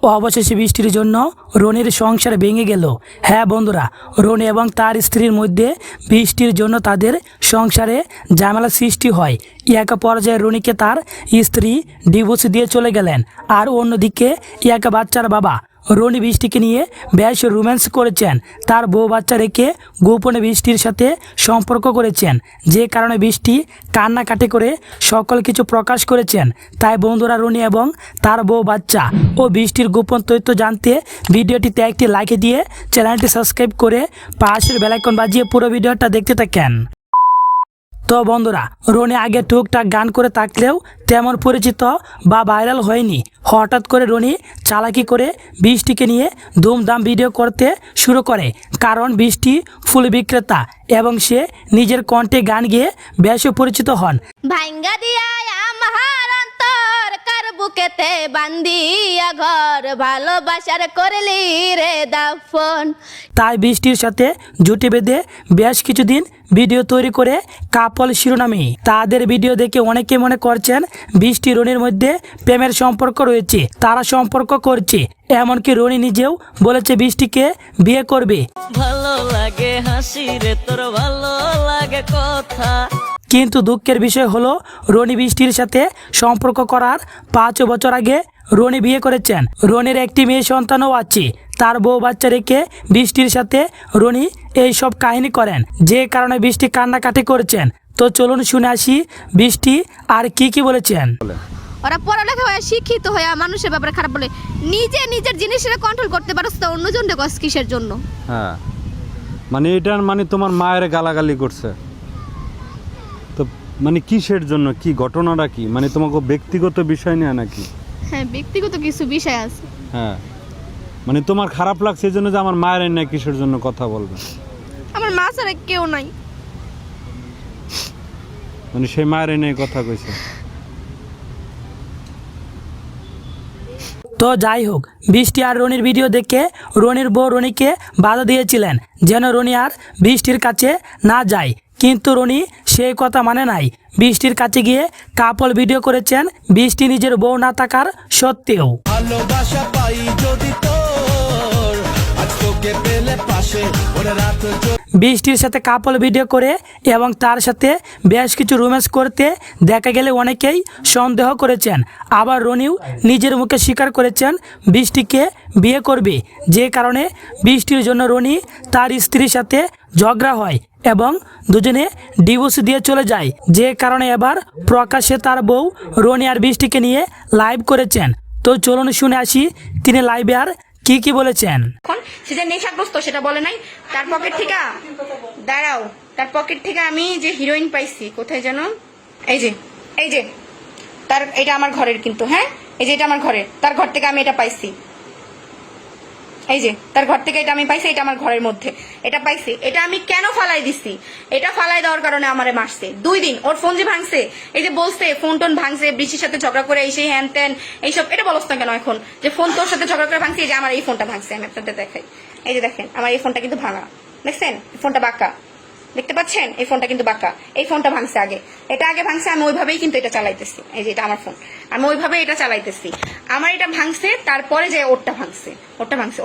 অবশেষে বৃষ্টির জন্য রনির সংসার ভেঙে গেল। হ্যাঁ বন্ধুরা, রনি এবং তার স্ত্রীর মধ্যে বৃষ্টির জন্য তাদের সংসারে ঝামেলা সৃষ্টি হয়। এক পর্যায়ে রনিকে তার স্ত্রী ডিভোর্স দিয়ে চলে গেলেন। আর অন্যদিকে এক বাচ্চার বাবা রনি বৃষ্টিকে নিয়ে বেশ রোম্যান্স করেছেন। তার বউ বাচ্চা রেখে গোপনে বৃষ্টির সাথে সম্পর্ক করেছেন, যে কারণে বৃষ্টি কান্নাকাটি করে সকল কিছু প্রকাশ করেছেন। তাই বন্ধুরা, রনি এবং তার বউ বাচ্চা ও বৃষ্টির গোপন তথ্য জানতে ভিডিওটিতে একটি লাইক দিয়ে চ্যানেলটি সাবস্ক্রাইব করে পাশের বেল আইকন বাজিয়ে পুরো ভিডিওটা দেখতে থাকেন। তো বন্ধুরা, রনি আগে টুকটাক গান করে থাকলেও তেমন পরিচিত বা ভাইরাল হয়নি। হঠাৎ করে রনি চালাকি করে বৃষ্টিকে নিয়ে ধুমধাম ভিডিও করতে শুরু করে, কারণ বৃষ্টি ফুল বিক্রেতা এবং সে নিজের কণ্ঠে গান গেয়ে বেশ পরিচিত হন। ভাঙ্গা দিয়া আমার অন্তর কার বুকেতে বান্দিয়া ঘর ভালোবাসার করলি রে দাফন। তাই বৃষ্টির সাথে জুটি বেঁধে বেশ কিছুদিন ভিডিও তৈরি করে কাপল শিরোনামে তাদের ভিডিও দেখে অনেকে মনে করছেন বৃষ্টি রনির মধ্যে প্রেমের সম্পর্ক রয়েছে, তারা সম্পর্ক করছে। এমনকি রনি নিজেও বলেছে বৃষ্টিকে বিয়ে করবে। ভালো লাগে হাসি রে তোর, ভালো লাগে কথা। কিন্তু দুঃখের বিষয় হলো, রনি বৃষ্টির সাথে সম্পর্ক করার 5 বছর আগে রনি বিয়ে করেছেন। রনির একটি মেয়ে সন্তানও আছে। তার বউ বাচ্চা রেখে বৃষ্টির সাথে রনি এই সব কাহিনী করেন, যে কারণে বৃষ্টি কান্নাকাটি করেছেন। তো চলুন শুনে আসি বৃষ্টি আর কি বলেছেন। ওরা পড়ালেখা হয়ে শিক্ষিত হয়ে মানুষের ব্যাপারে খারাপ বলে, নিজের জিনিসের কন্ট্রোল করতে পারছ তো অন্যজনকে কষ্ট কিসের জন্য? হ্যাঁ, মানে এটার মানে তোমার মায়ের গালাগালি করছে তো, মানে কিসের জন্য, কি ঘটনাটা কি, মানে তোমাকে ব্যক্তিগত বিষয় নিয়ে নাকি? হ্যাঁ, ব্যক্তিগত কিছু বিষয় আছে। হ্যাঁ, মানে তোমার খারাপ লাগছে এই জন্য যে আমার মায়ের না কিসের জন্য কথা বলবে? আমার মা ছাড়া কেউ নাই। মানে সেই মায়ের নিয়ে কথা কইছে। তো যাই হোক, বৃষ্টি আর রনির ভিডিও দেখে রনির বউ রনিকে বাধা দিয়েছিলেন যেন রনি আর বৃষ্টির কাছে না যায়, কিন্তু রনি সেই কথা মানে নাই। বৃষ্টির কাছে গিয়ে কাপল ভিডিও করেছেন বৃষ্টি নিজের বউ না থাকার সত্ত্বেও। ভালোবাসা পাই যদি তোর, আজ তোকে পেলে পাশে ওরে রাত। বৃষ্টির সাথে কাপল ভিডিও করে এবং তার সাথে বেশ কিছু রোম্যান্স করতে দেখা গেলে অনেকেই সন্দেহ করেছেন। আবার রনিও নিজের মুখে স্বীকার করেছেন বৃষ্টিকে বিয়ে করবে, যে কারণে বৃষ্টির জন্য রনি তার স্ত্রীর সাথে ঝগড়া হয় এবং দুজনে ডিভোর্স দিয়ে চলে যায়, যে কারণে এবার প্রকাশ্যে তার বউ রনি আর বৃষ্টিকে নিয়ে লাইভ করেছেন। তো চলুন শুনে আসি তিনি লাইভে আর কি বলেছেন। এখন সে যে নেশাগ্রস্ত সেটা বলে নাই। তার পকেট থেকে দাঁড়াও, তার পকেট থেকে আমি যে হিরোইন পাইছি, কোথায় যেন, এই যে তার, এটা আমার ঘরের কিন্তু, হ্যাঁ এই যে এটা আমার ঘরের, তার ঘর থেকে আমি এটা পাইছি। এই যে তার ঘর থেকে এটা আমি পাইছি, এটা আমার ঘরের মধ্যে এটা পাইছি। এটা আমি কেন ফালাই দিছি? এটা ফালাই দেওয়ার কারণে আমারে মারছে 2 দিন। ওর ফোন যে ভাঙছে, এই যে বলছে ফোন টোন ভাঙছে, বৃষ্টির সাথে ঝগড়া করে এই সেই হ্যান ত্যান এইসব, এটা বলছ না কেন এখন যে ফোন তোর সাথে ঝগড়া করে ভাঙছে? এই যে আমার এই ফোনটা ভাঙছে, আমি আপনাদের দেখাই। এই যে দেখেন আমার এই ফোনটা কিন্তু ভাঙা, দেখছেন ফোনটা বাঁকা, দেখতে পাচ্ছেন এই ফোনটা কিন্তু বাঁকা। এই ফোনটা ভাঙছে আগে, এটা আগে ভাঙছে, আমি ওইভাবেই কিন্তু এটা চালাইতেছি। এই যে এটা আমার ফোন, আমি ওইভাবে এটা চালাইতেছি। আমার এটা ভাঙছে, তারপরে যে ওরটা ভাঙছে,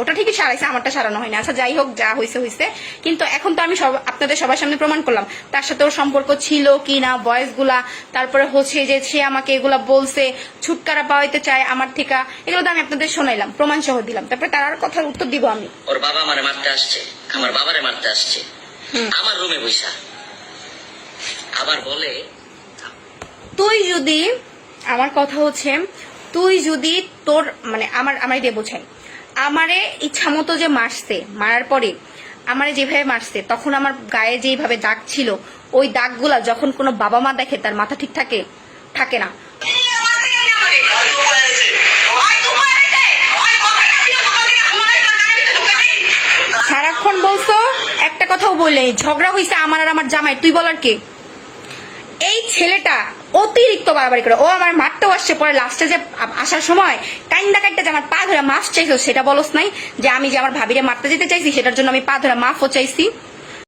ওটা ঠিকই সারাইছে, আমারটা সারানো হয়নি। আচ্ছা যাই হোক, যা হয়েছে। কিন্তু এখন তো আমি আপনাদের সবার সামনে প্রমাণ করলাম তার সাথে ওর সম্পর্ক ছিল কি না, ভয়েস গুলা, তারপরে হচ্ছে যে সে আমাকে এগুলা বলছে, ছুটকারা পাওয়াইতে চায় আমার থেকে, এগুলো তো আমি আপনাদের শোনাইলাম, প্রমাণ সহ দিলাম। তারপরে তার আর কথার উত্তর দিব আমি। ওর বাবা আমারে মারতে আসছে, আমার বাবারে মারতে আসছে আমার রুমে বসা। আবার বলে তুই যদি, আমার কথা হচ্ছে, তুই যদি তোর মানে আমারে দিয়ে বোঝাই, আমারে ইচ্ছা মতো যে মারছে, মারার পরে আমারে যেভাবে মারছে, তখন আমার গায়ে যেভাবে দাগ ছিল, ওই দাগগুলা যখন কোনো বাবা মা দেখে তার মাথা ঠিক থাকে না। সারাক্ষণ বলছো, একটা কথাও বললে, ঝগড়া হয়েছে আমার আর আমার জামাই, তুই বলার কে? এই ছেলেটা অতিরিক্ত বাড়াবাড়ি করে, ও আমার মারতেও আসছে, পরে লাস্টে যে আসার সময় কাইন্দা যে আমার পা ধরে মাফ চাইছো, সেটা বলস নাই যে আমি যে আমার ভাবিরে মারতে যেতে চাইছি, সেটার জন্য আমি পা ধরে মাফও চাইছি।